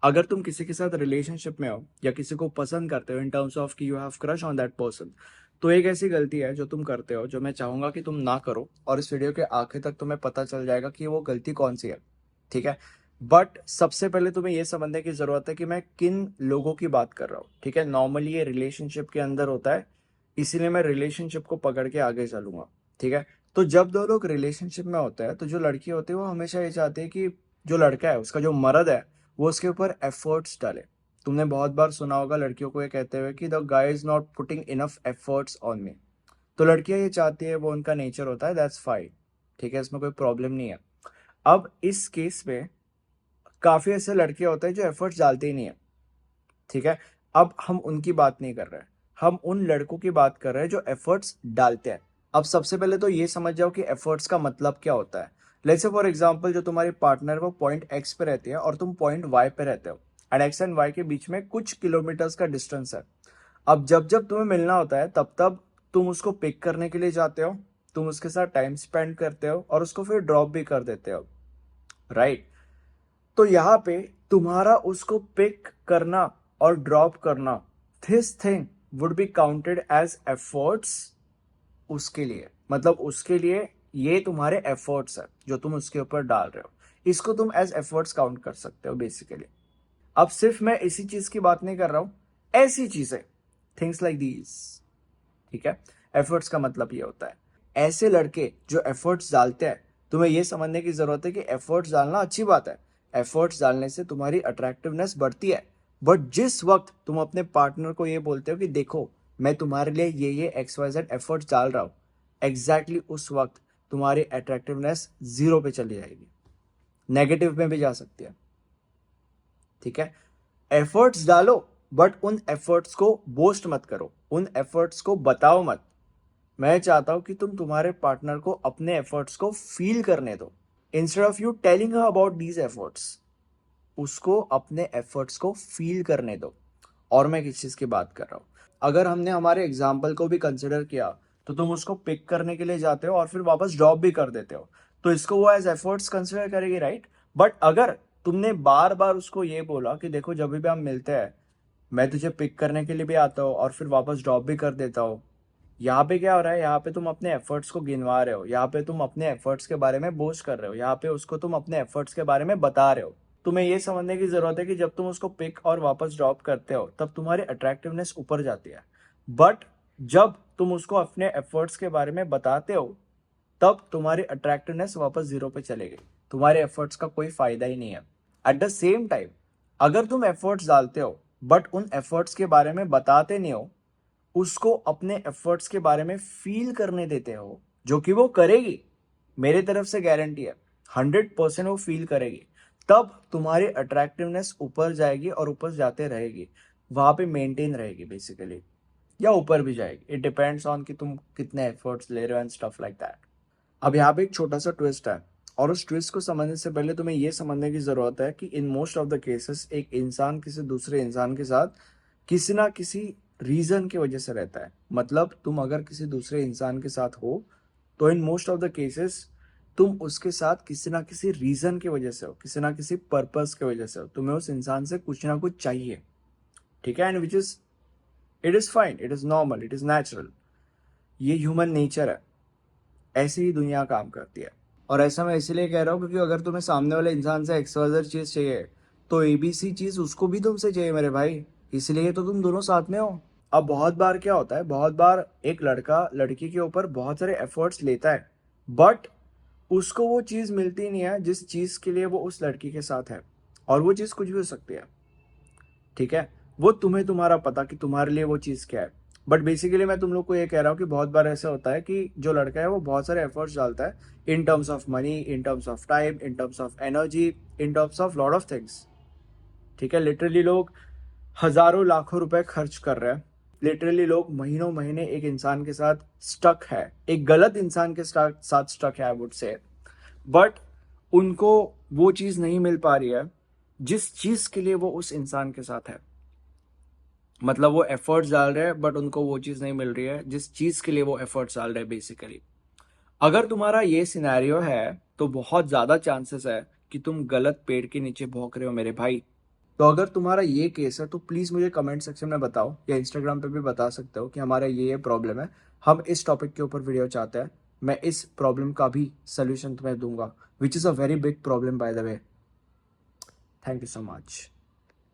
अगर तुम किसी के साथ रिलेशनशिप में हो या किसी को पसंद करते हो इन टर्म्स ऑफ कि you have crush on that person, तो एक ऐसी गलती है जो तुम करते हो जो मैं चाहूंगा कि तुम ना करो, और इस वीडियो के आखिर तक तुम्हें पता चल जाएगा कि वो गलती कौन सी है। ठीक है। बट सबसे पहले तुम्हें ये समझने की जरूरत है कि मैं किन लोगों की बात कर रहा हूँ। ठीक है, नॉर्मली ये रिलेशनशिप के अंदर होता है, इसीलिए मैं रिलेशनशिप को पकड़ के आगे चलूंगा। ठीक है। तो जब दो लोग रिलेशनशिप में होते हैं तो जो लड़की होती है वो हमेशा ये चाहती है कि जो लड़का है उसका जो मर्द है वो उसके ऊपर एफर्ट्स डाले। तुमने बहुत बार सुना होगा लड़कियों को ये कहते हुए कि the guy is not putting enough efforts on me. तो लड़कियां ये चाहती है, वो उनका नेचर होता है, दैट्स फाइन। ठीक है, इसमें कोई प्रॉब्लम नहीं है। अब इस केस में काफी ऐसे लड़के होते हैं जो एफर्ट्स डालते ही नहीं है। ठीक है। अब हम उनकी बात नहीं कर रहे हैं, हम उन लड़कों की बात कर रहे हैं जो एफर्ट्स डालते हैं। अब सबसे पहले तो ये समझ जाओ कि एफर्ट्स का मतलब क्या होता है। लेट्स से फॉर एग्जांपल जो तुम्हारी पार्टनर वो पॉइंट एक्स पे रहती है और तुम पॉइंट वाई पे रहते हो, एंड एक्स एंड वाई के बीच में कुछ किलोमीटर्स का डिस्टेंस है। अब जब जब तुम्हें मिलना होता है तब तब तुम उसको पिक करने के लिए जाते हो, तुम उसके साथ टाइम स्पेंड करते हो और उसको फिर ड्रॉप भी कर देते हो, राइट। तो यहाँ पे तुम्हारा उसको पिक करना और ड्रॉप करना, this thing would be counted as efforts उसके लिए। मतलब उसके लिए ये तुम्हारे एफर्ट्स है जो तुम उसके ऊपर डाल रहे हो, इसको तुम एज एफर्ट्स काउंट कर सकते हो बेसिकली। अब सिर्फ मैं इसी चीज की बात नहीं कर रहा हूं, ऐसी चीजें, थिंग्स लाइक दीज। ठीक है। एफर्ट्स का मतलब ये होता है ऐसे लड़के जो एफर्ट्स डालते हैं। तुम्हें ये समझने की जरूरत है कि एफर्ट्स डालना अच्छी बात है, एफर्ट्स डालने से तुम्हारी अट्रैक्टिवनेस बढ़ती है। बट जिस वक्त तुम अपने पार्टनर को ये बोलते हो कि देखो मैं तुम्हारे लिए ये XYZ एफर्ट्स डाल रहा हूं, एग्जैक्टली उस वक्त तुम्हारी अट्रैक्टिवनेस जीरो पे चली जाएगी, नेगेटिव में भी जा सकती है। ठीक है। एफर्ट्स डालो, बट उन एफर्ट्स को बोस्ट मत करो, उन एफर्ट्स को बताओ मत। मैं चाहता हूं कि तुम तुम्हारे पार्टनर को अपने एफर्ट्स को फील करने दो, instead of you telling her about these efforts. उसको अपने एफर्ट्स को फील करने दो। और मैं किस चीज की बात कर रहा हूं, अगर हमने हमारे एग्जाम्पल को भी कंसिडर किया तो तुम उसको पिक करने के लिए जाते हो और फिर वापस ड्रॉप भी कर देते हो, तो इसको वो एज एफर्ट्स कंसिडर करेगी, राइट। बट अगर तुमने बार बार उसको ये बोला कि देखो जब भी हम मिलते हैं मैं तुझे पिक करने के लिए भी आता हूँ और फिर वापस ड्रॉप भी कर देता हूँ, यहाँ पे क्या हो रहा है, यहाँ पे तुम अपने एफर्ट्स को गिनवा रहे हो, यहाँ पे तुम अपने एफर्ट्स के बारे में बोझ कर रहे हो, यहाँ पे उसको तुम अपने एफर्ट्स के बारे में बता रहे हो। तुम्हें ये समझने की जरूरत है कि जब तुम उसको पिक और वापस ड्रॉप करते हो तब तुम्हारी अट्रैक्टिवनेस ऊपर जाती है। बट जब तुम उसको अपने एफर्ट्स के बारे में बताते हो तब तुम्हारी अट्रैक्टिवनेस वापस जीरो पे चलेगी, तुम्हारे एफर्ट्स का कोई फायदा ही नहीं है। एट द सेम टाइम अगर तुम एफर्ट्स डालते हो बट उन एफर्ट्स के बारे में बताते नहीं हो, उसको अपने एफर्ट्स के बारे में फील करने देते हो, जो कि वो करेगी, मेरे तरफ से गारंटी है 100% वो फील करेगी, तब तुम्हारी अट्रैक्टिवनेस ऊपर जाएगी और ऊपर जाते रहेगी, वहां पे मेंटेन रहेगी बेसिकली, या ऊपर भी जाएगी। इट डिपेंड्स ऑन कि तुम कितने एफर्ट्स ले रहे हो एंड स्टफ लाइक दैट। अब यहाँ पे एक छोटा सा ट्विस्ट है, और उस ट्विस्ट को समझने से पहले तुम्हें यह समझने की जरूरत है कि in most of the cases एक इंसान किसी दूसरे इंसान के साथ किसी ना किसी रीजन की वजह से रहता है। मतलब तुम अगर किसी दूसरे इंसान के साथ हो तो in most of the cases तुम उसके साथ किसी ना किसी रीजन की वजह से हो, किसी ना किसी पर्पस की वजह से हो, तुम्हें उस इंसान से कुछ ना कुछ चाहिए। ठीक है, and which is, it is fine, it is normal, it is natural, ये ह्यूमन नेचर है, ऐसे ही दुनिया काम करती है। और ऐसा मैं इसलिए कह रहा हूँ क्योंकि अगर तुम्हें सामने वाले इंसान से XYZ चीज चाहिए तो ABC चीज उसको भी तुमसे चाहिए मेरे भाई, इसलिए तो तुम दोनों साथ में हो। अब बहुत बार क्या होता है, बहुत बार एक लड़का लड़की के ऊपर बहुत सारे एफर्ट्स लेता है, बट उसको वो चीज मिलती नहीं है जिस चीज के लिए वो उस लड़की के साथ है, और वो चीज कुछ भी हो सकती है। ठीक है। वो तुम्हें तुम्हारा पता कि तुम्हारे लिए वो चीज क्या है। बट बेसिकली मैं तुम लोग को ये कह रहा हूँ कि बहुत बार ऐसा होता है कि जो लड़का है वो बहुत सारे एफर्ट्स डालता है, in terms of money, in terms of time, in terms of energy, in terms of lot of things. ठीक है, लिटरली लोग हजारों लाखों रुपए खर्च कर रहे हैं, लिटरली लोग महीनों महीने एक इंसान के साथ स्टक है, एक गलत इंसान के साथ स्टक है आई वुड से, बट उनको वो चीज नहीं मिल पा रही है जिस चीज के लिए वो उस इंसान के साथ है। मतलब वो एफर्ट्स डाल रहे हैं बट उनको वो चीज नहीं मिल रही है जिस चीज के लिए वो एफर्ट्स डाल रहे हैं बेसिकली। अगर तुम्हारा ये सिनेरियो है तो बहुत ज्यादा चांसेस है कि तुम गलत पेड़ के नीचे भौंक रहे हो मेरे भाई। तो अगर तुम्हारा ये केस है तो प्लीज़ मुझे कमेंट सेक्शन में बताओ, या इंस्टाग्राम पे भी बता सकते हो कि हमारा ये प्रॉब्लम है, हम इस टॉपिक के ऊपर वीडियो चाहते हैं, मैं इस प्रॉब्लम का भी सोल्यूशन तुम्हें दूंगा, which is a very big problem by the way. Thank you so much.